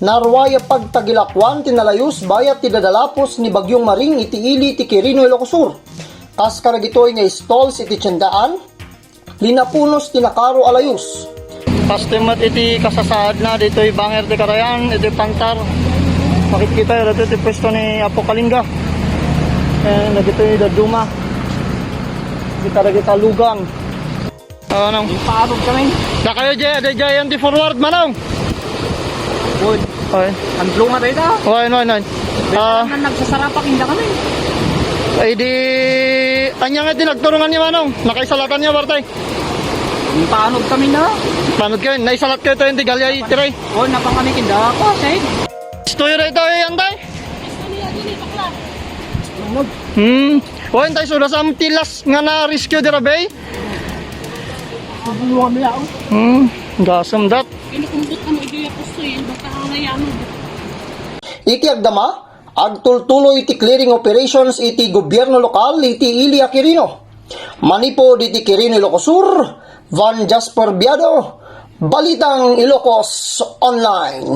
Narway Pagtagilakuan tinalayos bayat tidadalapos ni Bagyong Maring Iti Quirino, Ilocos Sur. Kas karagitoy nga stalls iti tiyandaan, linapunos tinakaro alayos. Kastemat iti kasasaad na dito'y banger ti karayan, iti pantar. Makikita yun ito iti pwesto ni Apo Kalinga. Nagito'y daduma. Kita lugang. Anong? Paabog kami. Da kayo jay anti forward manong. Good. Okay. Handlo nga tayo ta. Okay, no. Na nagsasarapak hindi kami. Ay di anya nga tinagturungan niya manong. Nakaisalatan niya bartay. Paanog kami na. Panod kayo, naisalat kayo ito yung tigalyay tiray. Oh, napang kami kinda ako, say. Stoy ito yung antay. O antay sudah sa tilas nga na rescue dira bay. Pabuluhan nila ako. Gasam dat. Inukumbot ka mo idoy ako so yun, baka ang nayanog. Iti agdama, agtultuloy iti clearing operations iti gobyerno lokal iti Iti Quirino. Manipo iti Quirino, Ilocos Sur, Van Jasper Biado, Balitang Ilocos Online.